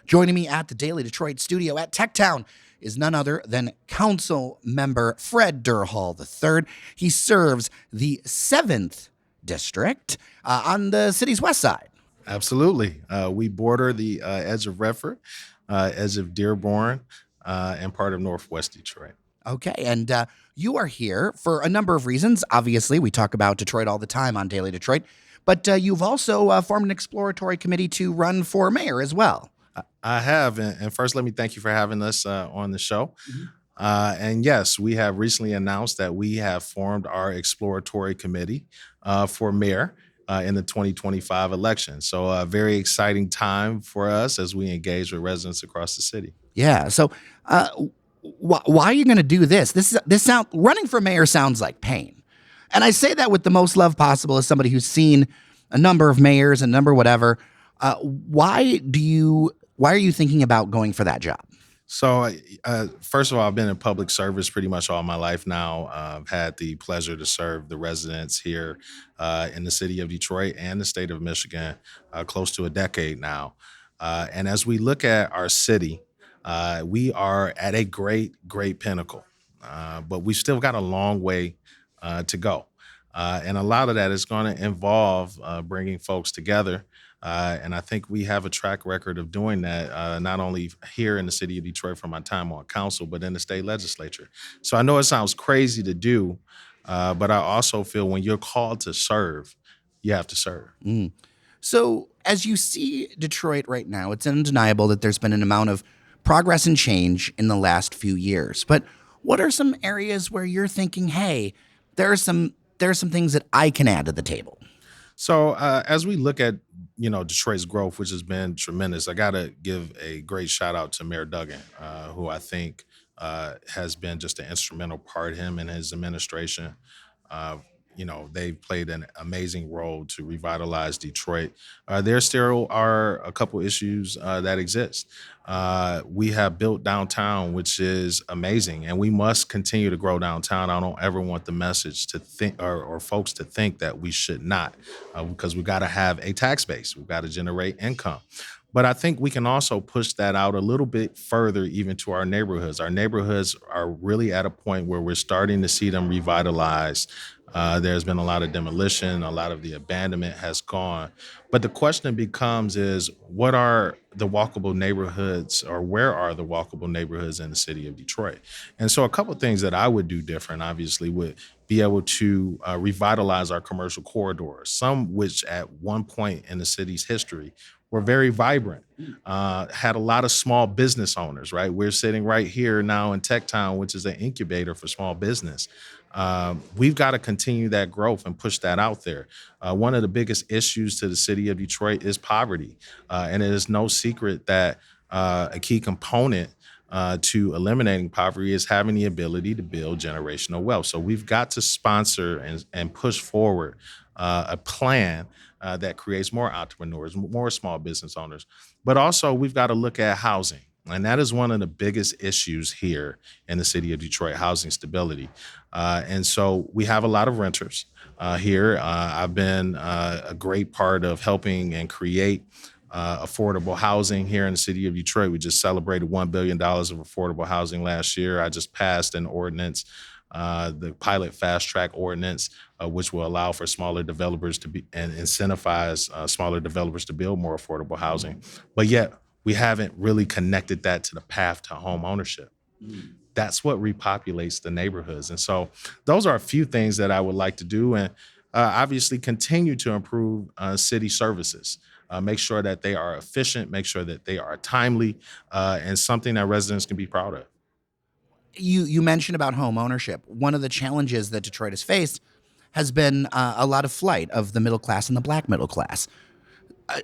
Joining me at the Daily Detroit studio at Techtown is none other than Council Member Fred Durhall III. He serves the 7th District on the city's west side. Absolutely. We border the edge of Redford, edge of Dearborn, and part of Northwest Detroit. Okay, and you are here for a number of reasons. Obviously, we talk about Detroit all the time on Daily Detroit, but you've also formed an exploratory committee to run for mayor as well. I have. And first, let me thank you for having us on the show. And yes, we have recently announced that we have formed our exploratory committee for mayor in the 2025 election. So a very exciting time for us as we engage with residents across the city. Yeah, so why are you going to do this? Running for mayor sounds like pain. And I say that with the most love possible as somebody who's seen a number of mayors and number whatever. Why are you thinking about going for that job? So, first of all, I've been in public service pretty much all my life now. I've had the pleasure to serve the residents here in the city of Detroit and the state of Michigan close to a decade now. And as we look at our city, we are at a great pinnacle, but we've still got a long way to go. And a lot of that is going to involve bringing folks together. And I think we have a track record of doing that, not only here in the city of Detroit from my time on council, but in the state legislature. So I know it sounds crazy to do, but I also feel when you're called to serve, you have to serve. So as you see Detroit right now, it's undeniable that there's been an amount of progress and change in the last few years. But what are some areas where you're thinking, hey, there are some things that I can add to the table? So as we look at Detroit's growth, which has been tremendous, I got to give a great shout out to Mayor Duggan, who I think has been just an instrumental part, him and his administration. They've played an amazing role to revitalize Detroit. There still are a couple issues that exist. We have built downtown, which is amazing, and we must continue to grow downtown. I don't ever want the message to think or folks to think that we should not, because we got to have a tax base. We've got to generate income. But I think we can also push that out a little bit further, even to our neighborhoods. Our neighborhoods are really at a point where we're starting to see them revitalized. There's been a lot of demolition, a lot of the abandonment has gone. But the question becomes is, what are the walkable neighborhoods, or where are the walkable neighborhoods in the city of Detroit? And so a couple of things that I would do different, obviously, would be able to revitalize our commercial corridors, some which at one point in the city's history were very vibrant, had a lot of small business owners, right? We're sitting right here now in Techtown, which is an incubator for small business. We've got to continue that growth and push that out there. One of the biggest issues to the city of Detroit is poverty. And it is no secret that a key component to eliminating poverty is having the ability to build generational wealth. So we've got to sponsor and push forward a plan that creates more entrepreneurs, more small business owners. But also we've got to look at housing. And that is one of the biggest issues here in the city of Detroit, housing stability. And so we have a lot of renters here. I've been a great part of helping and create affordable housing here in the city of Detroit. We just celebrated $1 billion of affordable housing last year. I just passed an ordinance, the pilot fast track ordinance, which will allow for smaller developers to be and incentivize smaller developers to build more affordable housing. But yet we haven't really connected that to the path to home ownership. That's what repopulates the neighborhoods. And so those are a few things that I would like to do, and obviously continue to improve city services. Make sure that they are efficient, make sure that they are timely, and something that residents can be proud of. You mentioned about home ownership. One of the challenges that Detroit has faced has been a lot of flight of the middle class and the black middle class.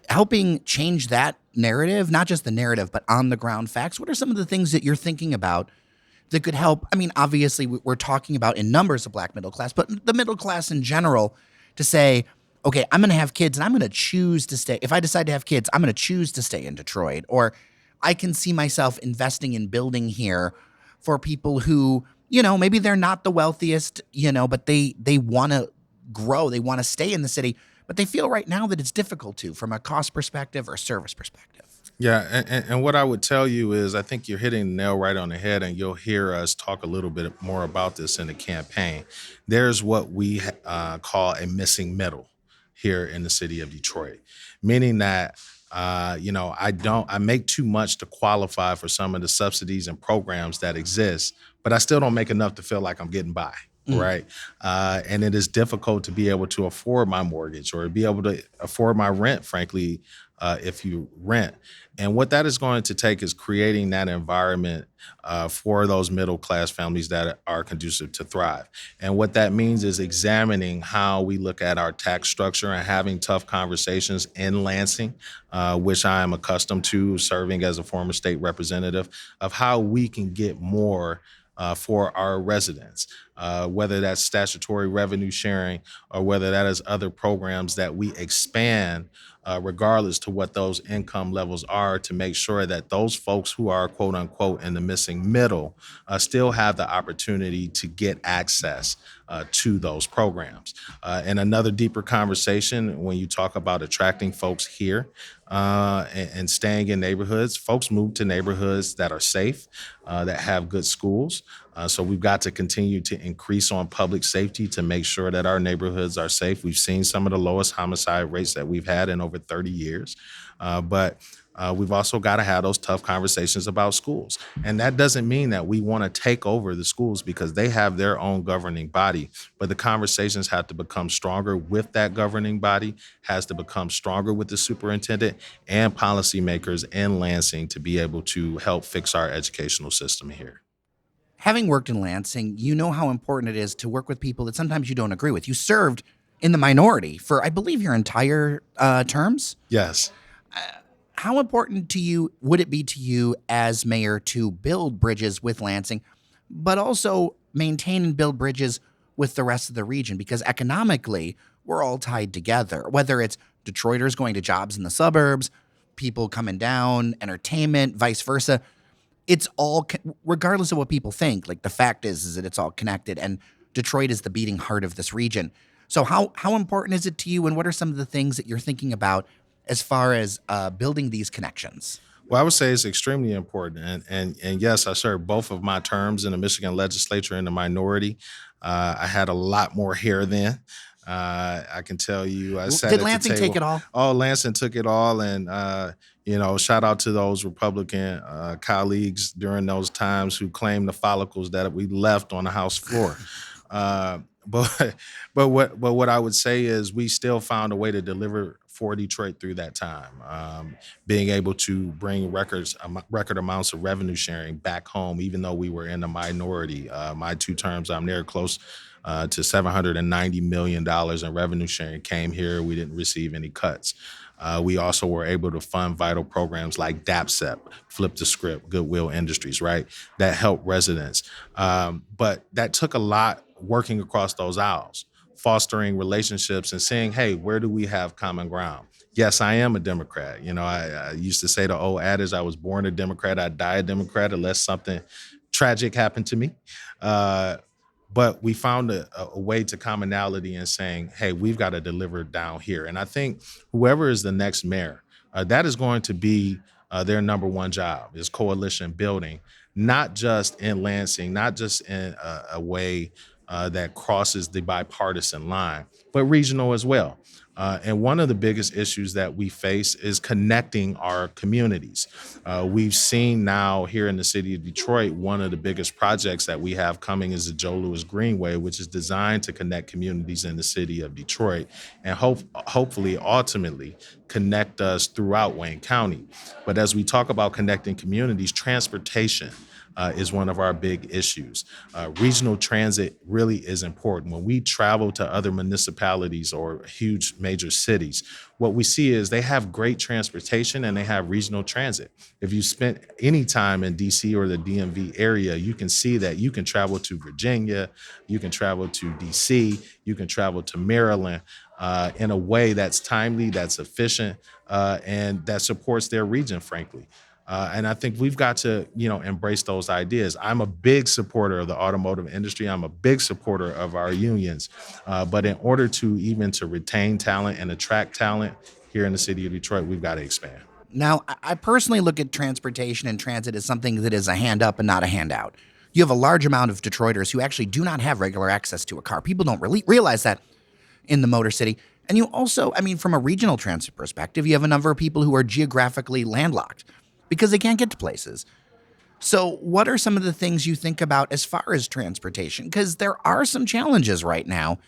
Helping change that narrative, not just the narrative, but on the ground facts. What are some of the things that you're thinking about that could help? I mean, obviously we're talking about in numbers of black middle class, but the middle class in general, to say, okay, I'm going to have kids and I'm going to choose to stay. If I decide to have kids, I'm going to choose to stay in Detroit, or I can see myself investing in building here for people who, maybe they're not the wealthiest, but they want to grow. They want to stay in the city, but they feel right now that it's difficult to, from a cost perspective or service perspective. Yeah, and what I would tell you is, I think you're hitting the nail right on the head, and you'll hear us talk a little bit more about this in the campaign. There's what we call a missing middle here in the city of Detroit, meaning that I make too much to qualify for some of the subsidies and programs that exist, but I still don't make enough to feel like I'm getting by. Mm. Right. And it is difficult to be able to afford my mortgage or be able to afford my rent, frankly, if you rent. And what that is going to take is creating that environment for those middle class families that are conducive to thrive. And what that means is examining how we look at our tax structure and having tough conversations in Lansing, which I am accustomed to serving as a former state representative, of how we can get more. For our residents, whether that's statutory revenue sharing or whether that is other programs that we expand regardless to what those income levels are, to make sure that those folks who are quote unquote in the missing middle still have the opportunity to get access to those programs. And another deeper conversation when you talk about attracting folks here and staying in neighborhoods, folks move to neighborhoods that are safe, that have good schools. So we've got to continue to increase on public safety to make sure that our neighborhoods are safe. We've seen some of the lowest homicide rates that we've had in over 30 years. But we've also got to have those tough conversations about schools. And that doesn't mean that we want to take over the schools because they have their own governing body. But the conversations have to become stronger with that governing body, has to become stronger with the superintendent and policymakers in Lansing to be able to help fix our educational system here. Having worked in Lansing, you know how important it is to work with people that sometimes you don't agree with. You served in the minority for, I believe, your entire terms. Yes. How important to you would it be to you as mayor to build bridges with Lansing, but also maintain and build bridges with the rest of the region? Because economically, we're all tied together, whether it's Detroiters going to jobs in the suburbs, people coming down, entertainment, vice versa. It's all, regardless of what people think, like the fact is that it's all connected, and Detroit is the beating heart of this region. So how important is it to you, and what are some of the things that you're thinking about as far as building these connections? Well, I would say it's extremely important, and yes, I served both of my terms in the Michigan legislature in the minority. I had a lot more hair then. I can tell you, I sat Did at the Lansing take table. it all? Oh, Lansing took it all, and shout out to those Republican colleagues during those times who claimed the follicles that we left on the House floor. But but what I would say is we still found a way to deliver for Detroit through that time, being able to bring record amounts of revenue sharing back home, even though we were in the minority. My two terms, I'm there close to $790 million in revenue sharing came here. We didn't receive any cuts. We also were able to fund vital programs like DAPSEP, Flip the Script, Goodwill Industries, right? That help residents. But that took a lot working across those aisles, fostering relationships and saying, hey, where do we have common ground? Yes, I am a Democrat. I used to say the old adage, I was born a Democrat, I die a Democrat unless something tragic happened to me. Uh, but we found a way to commonality in saying, hey, we've got to deliver down here. And I think whoever is the next mayor, that is going to be their number one job is coalition building, not just in Lansing, not just in a way that crosses the bipartisan line, but regional as well. And one of the biggest issues that we face is connecting our communities. We've seen now here in the city of Detroit, one of the biggest projects that we have coming is the Joe Louis Greenway, which is designed to connect communities in the city of Detroit and hopefully ultimately connect us throughout Wayne County. But as we talk about connecting communities, transportation is one of our big issues. Regional transit really is important. When we travel to other municipalities or huge major cities, what we see is they have great transportation and they have regional transit. If you spent any time in DC or the DMV area, you can see that you can travel to Virginia, you can travel to DC, you can travel to Maryland in a way that's timely, that's efficient, and that supports their region, frankly. And I think we've got to, embrace those ideas. I'm a big supporter of the automotive industry. I'm a big supporter of our unions. But in order to even to retain talent and attract talent here in the city of Detroit, we've got to expand. Now, I personally look at transportation and transit as something that is a hand up and not a handout. You have a large amount of Detroiters who actually do not have regular access to a car. People don't really realize that in the Motor City. And you also, I mean, from a regional transit perspective, you have a number of people who are geographically landlocked because they can't get to places. So, what are some of the things you think about as far as transportation? Because there are some challenges right now,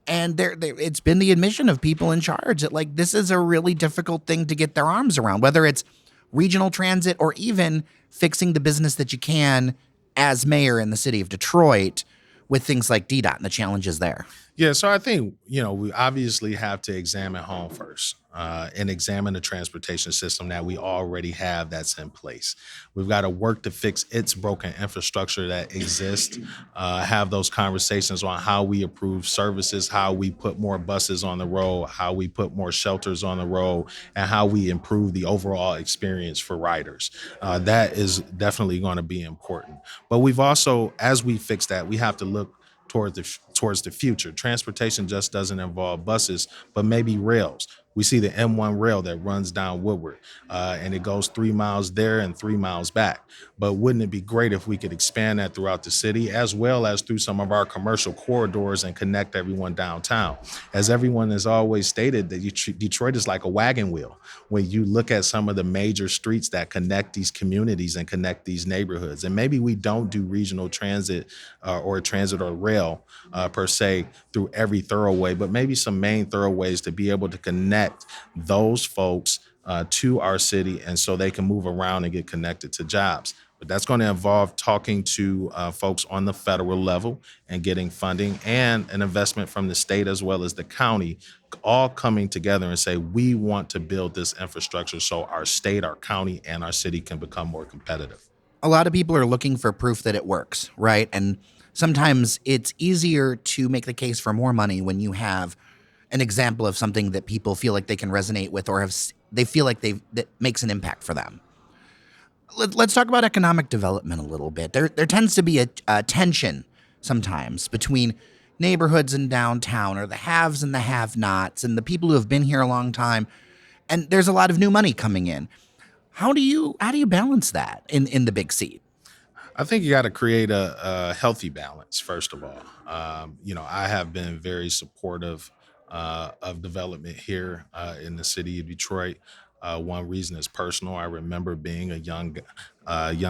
and it's been the admission of people in charge that like this is a really difficult thing to get their arms around, whether it's regional transit or even fixing the business that you can as mayor in the city of Detroit with things like DDOT and the challenges there. Yeah, so I think we obviously have to examine home first and examine the transportation system that we already have that's in place. We've got to work to fix its broken infrastructure that exists. Have those conversations on how we improve services, how we put more buses on the road, how we put more shelters on the road, and how we improve the overall experience for riders. That is definitely going to be important. But we've also, as we fix that, we have to look towards the future. Transportation just doesn't involve buses, but maybe rails. We see the M1 rail that runs down Woodward, and it goes 3 miles there and 3 miles back. But wouldn't it be great if we could expand that throughout the city as well as through some of our commercial corridors and connect everyone downtown? As everyone has always stated, that Detroit is like a wagon wheel. When you look at some of the major streets that connect these communities and connect these neighborhoods, and maybe we don't do regional transit or transit or rail per se through every thoroughway, but maybe some main thoroughways to be able to connect those folks to our city and so they can move around and get connected to jobs. But that's going to involve talking to folks on the federal level and getting funding and an investment from the state as well as the county, all coming together and say, we want to build this infrastructure so our state, our county, and our city can become more competitive. A lot of people are looking for proof that it works, right? And sometimes it's easier to make the case for more money when you have an example of something that people feel like they can resonate with or they feel like that makes an impact for them. Let's talk about economic development a little bit. There tends to be a tension sometimes between neighborhoods and downtown, or the haves and the have-nots, and the people who have been here a long time. And there's a lot of new money coming in. How do you balance that in the big C? I think you got to create a healthy balance, first of all. I have been very supportive of development here in the city of Detroit. One reason is personal. I remember being a young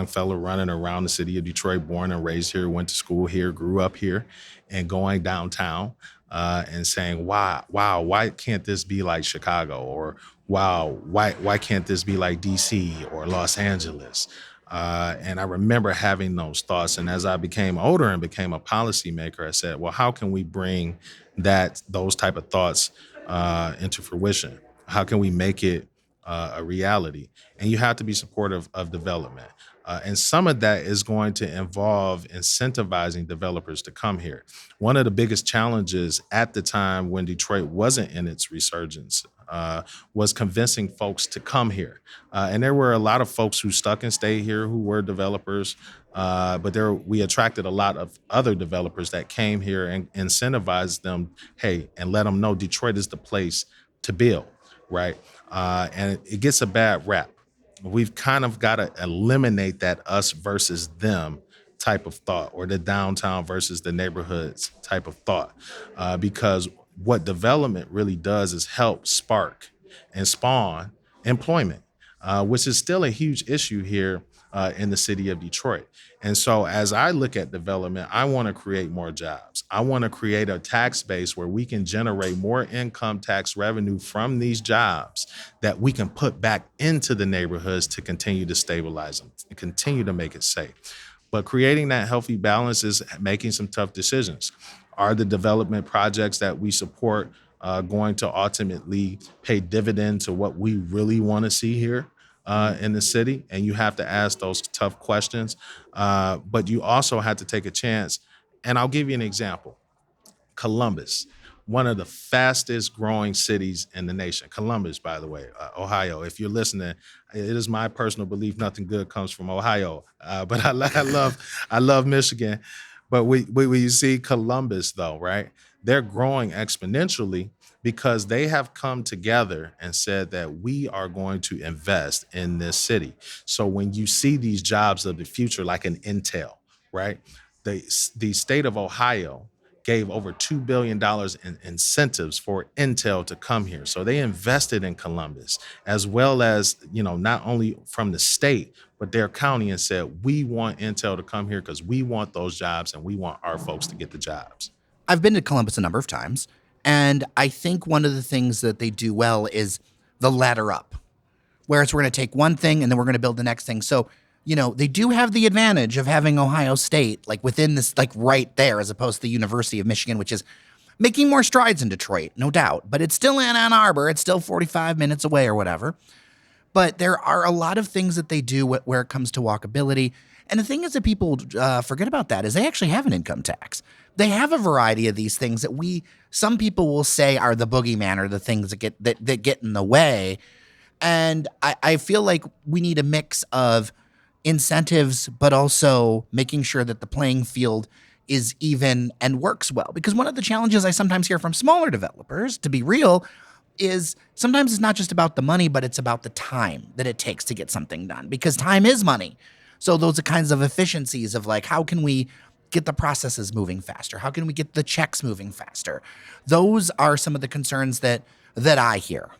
fellow running around the city of Detroit, born and raised here, went to school here, grew up here, and going downtown and saying, wow, why can't this be like Chicago? Or wow, why can't this be like DC or Los Angeles? And I remember having those thoughts. And as I became older and became a policymaker, I said, well, how can we bring those type of thoughts into fruition? How can we make it a reality? And you have to be supportive of development. And some of that is going to involve incentivizing developers to come here. One of the biggest challenges at the time when Detroit wasn't in its resurgence was convincing folks to come here. And there were a lot of folks who stuck and stayed here who were developers. But we attracted a lot of other developers that came here and incentivized them, hey, and let them know Detroit is the place to build, right? And it gets a bad rap. We've kind of got to eliminate that us versus them type of thought, or the downtown versus the neighborhoods type of thought, because what development really does is help spark and spawn employment, which is still a huge issue here in the city of Detroit. And so, as I look at development, I want to create more jobs. I want to create a tax base where we can generate more income tax revenue from these jobs that we can put back into the neighborhoods to continue to stabilize them and continue to make it safe. But creating that healthy balance is making some tough decisions. Are the development projects that we support going to ultimately pay dividend to what we really want to see here in the city? And you have to ask those tough questions. But you also have to take a chance. And I'll give you an example. Columbus, one of the fastest growing cities in the nation. Columbus, by the way, Ohio. If you're listening, it is my personal belief nothing good comes from Ohio. But I love Michigan. But when you see Columbus, though, right? They're growing exponentially because they have come together and said that we are going to invest in this city. So when you see these jobs of the future, like an Intel, right? The state of Ohio gave over $2 billion in incentives for Intel to come here. So they invested in Columbus, as well as, not only from the state, but their county, and said, we want Intel to come here because we want those jobs and we want our folks to get the jobs. I've been to Columbus a number of times, and I think one of the things that they do well is the ladder up, whereas we're going to take one thing and then we're going to build the next thing. So, they do have the advantage of having Ohio State like within this, like right there, as opposed to the University of Michigan, which is making more strides in Detroit, no doubt, but it's still in Ann Arbor. It's still 45 minutes away or whatever. But there are a lot of things that they do where it comes to walkability. And the thing is that people forget about that is they actually have an income tax. They have a variety of these things that some people will say are the boogeyman or the things that get in the way. And I feel like we need a mix of incentives, but also making sure that the playing field is even and works well. Because one of the challenges I sometimes hear from smaller developers, to be real, is sometimes it's not just about the money, but it's about the time that it takes to get something done, because time is money. So those are kinds of efficiencies of like, how can we get the processes moving faster? How can we get the checks moving faster? Those are some of the concerns that I hear.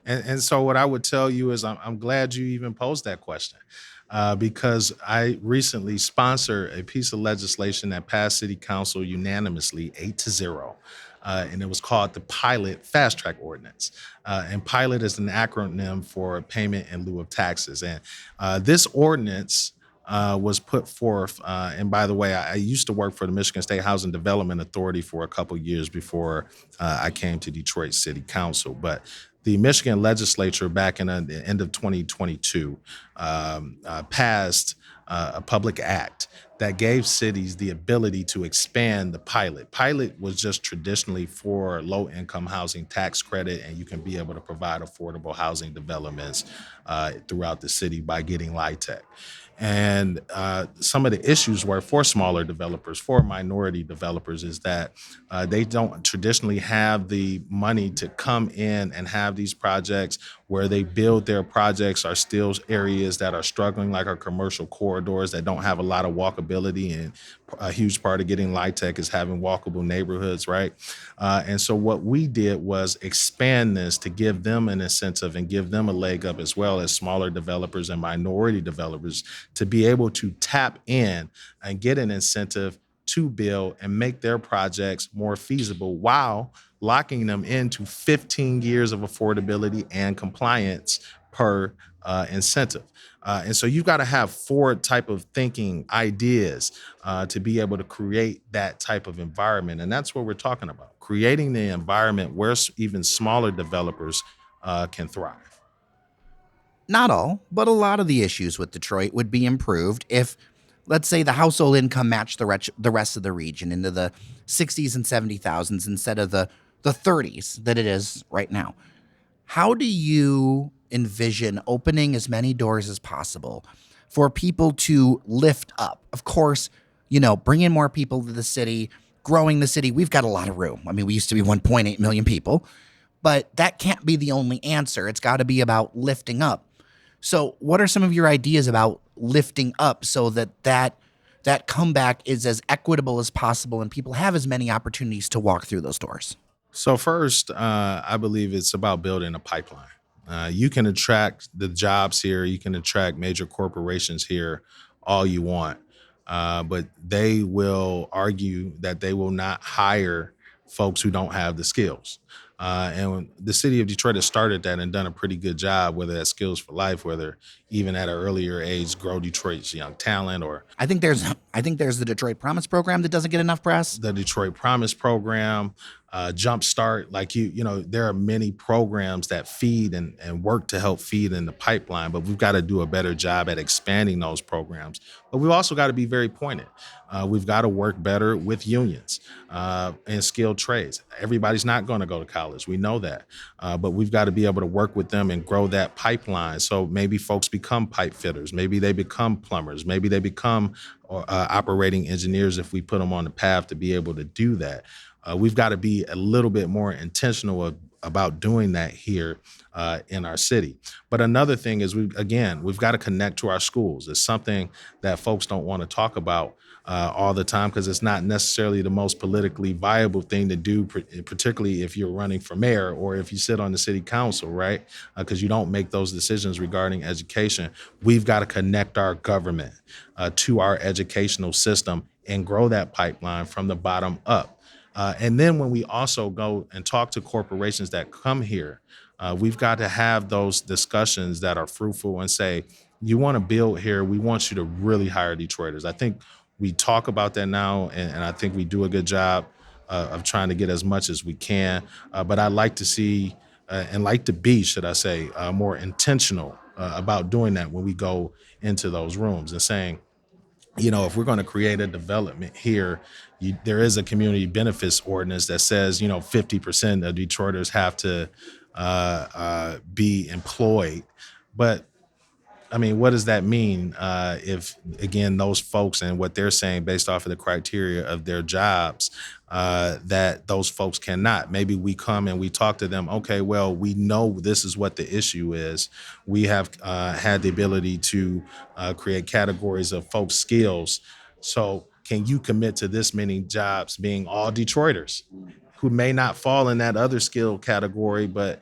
And so what I would tell you is I'm glad you even posed that question, because I recently sponsored a piece of legislation that passed City Council unanimously, 8-0. And it was called the Pilot Fast Track Ordinance. And Pilot is an acronym for Payment in Lieu of Taxes. And this ordinance was put forth. And by the way, I used to work for the Michigan State Housing Development Authority for a couple years before I came to Detroit City Council. But the Michigan legislature back in the end of 2022 passed a public act that gave cities the ability to expand the pilot. Pilot was just traditionally for low income housing tax credit, and you can be able to provide affordable housing developments throughout the city by getting LIHTC. And some of the issues were for smaller developers, for minority developers, is that they don't traditionally have the money to come in and have these projects. Where they build their projects are still areas that are struggling, like our commercial corridors that don't have a lot of walkability. And a huge part of getting LIHTC is having walkable neighborhoods, right? And so what we did was expand this to give them an incentive and give them a leg up, as well as smaller developers and minority developers, to be able to tap in and get an incentive to build and make their projects more feasible, while locking them into 15 years of affordability and compliance per incentive. And so you've got to have forward type of thinking ideas to be able to create that type of environment. And that's what we're talking about, creating the environment where even smaller developers can thrive. Not all, but a lot of the issues with Detroit would be improved if, let's say, the household income matched the rest of the region into the 60s and 70,000s instead of the 30s that it is right now. How do you envision opening as many doors as possible for people to lift up? Of course, bring in more people to the city, growing the city. We've got a lot of room. I mean, we used to be 1.8 million people, but that can't be the only answer. It's got to be about lifting up. So what are some of your ideas about lifting up so that comeback is as equitable as possible and people have as many opportunities to walk through those doors? So first, I believe it's about building a pipeline. You can attract the jobs here. You can attract major corporations here all you want. But they will argue that they will not hire folks who don't have the skills. And when the city of Detroit has started that and done a pretty good job, whether that's Skills for Life, whether even at an earlier age, grow Detroit's young talent, or I think there's the Detroit Promise program that doesn't get enough press. the Detroit Promise program, Jumpstart. Like there are many programs that feed and work to help feed in the pipeline, but we've got to do a better job at expanding those programs. But we've also got to be very pointed. We've got to work better with unions and skilled trades. Everybody's not going to go to college. We know that. But we've got to be able to work with them and grow that pipeline. So maybe folks become pipe fitters. Maybe they become plumbers. Maybe they become or operating engineers if we put them on the path to be able to do that. We've got to be a little bit more intentional about doing that here in our city. But another thing is we've got to connect to our schools. It's something that folks don't want to talk about all the time because it's not necessarily the most politically viable thing to do, particularly if you're running for mayor or if you sit on the city council, right? Because you don't make those decisions regarding education. We've got to connect our government to our educational system and grow that pipeline from the bottom up. And then when we also go and talk to corporations that come here, we've got to have those discussions that are fruitful and say, you want to build here, we want you to really hire Detroiters. I think we talk about that now, and I think we do a good job of trying to get as much as we can. But I'd like to see, and like to be, should I say, more intentional about doing that when we go into those rooms and saying, if we're going to create a development here, there is a community benefits ordinance that says, 50% of Detroiters have to be employed. But I mean, what does that mean if, again, those folks and what they're saying based off of the criteria of their jobs, that those folks cannot? Maybe we come and we talk to them. Okay, well, we know this is what the issue is. We have had the ability to create categories of folks' skills. So can you commit to this many jobs being all Detroiters who may not fall in that other skill category, but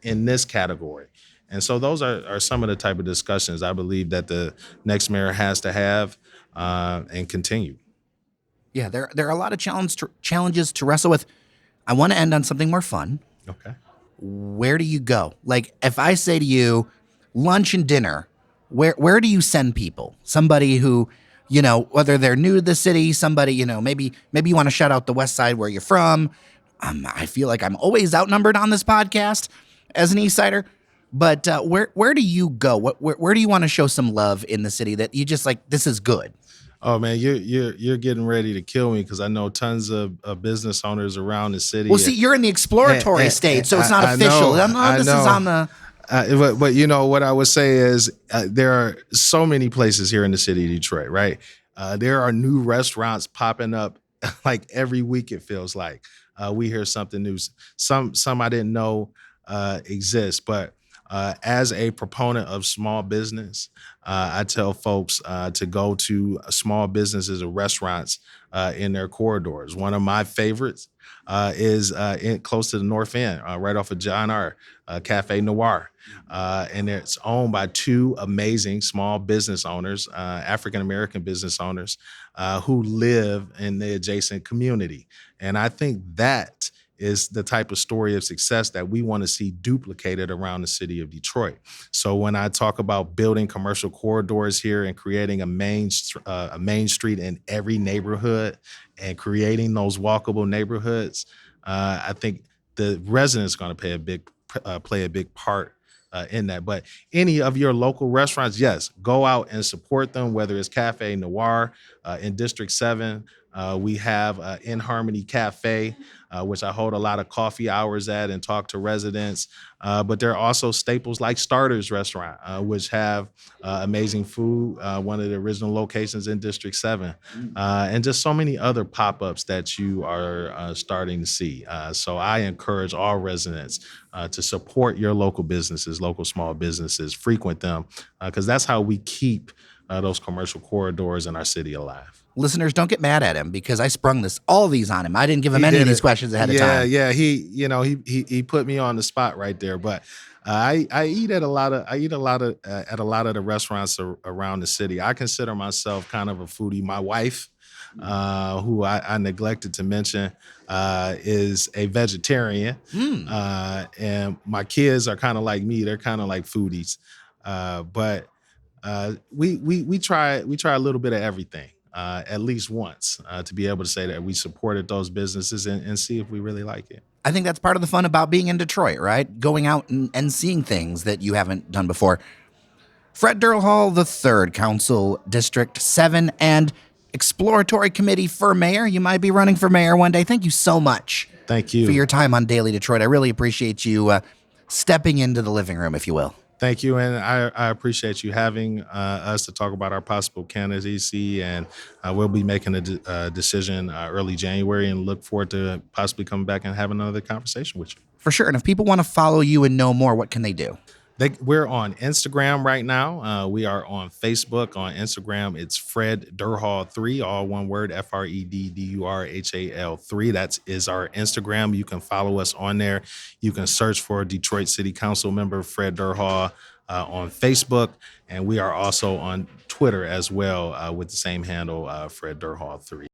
in this category? And so those are some of the type of discussions I believe that the next mayor has to have and continue. Yeah, there are a lot of challenges to wrestle with. I want to end on something more fun. Okay. Where do you go? Like, if I say to you, lunch and dinner, where do you send people? Somebody who, whether they're new to the city, somebody, maybe you want to shout out the West Side where you're from. I feel like I'm always outnumbered on this podcast as an East Sider. But where do you go? Where do you want to show some love in the city that you just like, this is good? Oh man, you're getting ready to kill me because I know tons of business owners around the city. Well, see, you're in the exploratory state, so it's not official. I This know. is on the. But what I would say is there are so many places here in the city of Detroit, right? There are new restaurants popping up like every week. It feels like we hear something new. Some I didn't know exist, but as a proponent of small business, I tell folks to go to small businesses or restaurants in their corridors. One of my favorites is close to the North End, right off of John R. Cafe Noir. And it's owned by two amazing small business owners, African-American business owners, who live in the adjacent community. And I think that is the type of story of success that we want to see duplicated around the city of Detroit. So when I talk about building commercial corridors here and creating a main street in every neighborhood and creating those walkable neighborhoods, I think the residents are going to play a big part in that. But any of your local restaurants, yes, go out and support them, whether it's Cafe Noir in District 7. We have In Harmony Cafe, which I hold a lot of coffee hours at and talk to residents. But there are also staples like Starter's Restaurant, which have amazing food, one of the original locations in District 7, and just so many other pop-ups that you are starting to see. So I encourage all residents to support your local businesses, local small businesses, frequent them, because that's how we keep those commercial corridors in our city alive. Listeners, don't get mad at him because I sprung all these on him. I didn't give him any of these questions ahead of time. Yeah, he put me on the spot right there. But I eat at a lot of at a lot of the restaurants around the city. I consider myself kind of a foodie. My wife, who I neglected to mention, is a vegetarian, and my kids are kind of like me. They're kind of like foodies, but we try a little bit of everything. At least once to be able to say that we supported those businesses and see if we really like it. I think that's part of the fun about being in Detroit, right? Going out and seeing things that you haven't done before. Fred Durhall III, Council District 7 and Exploratory Committee for Mayor. You might be running for mayor one day. Thank you so much. Thank you for your time on Daily Detroit. I really appreciate you stepping into the living room, if you will. Thank you, and I appreciate you having us to talk about our possible candidacy, and we'll be making a decision early January, and look forward to possibly coming back and having another conversation with you. For sure. And if people want to follow you and know more, what can they do? We're on Instagram right now. We are on Facebook. On Instagram, it's Fred Durhall 3, all one word, FREDDURHAL 3. That is our Instagram. You can follow us on there. You can search for Detroit City Council member Fred Durhall on Facebook. And we are also on Twitter as well with the same handle, Fred Durhall 3.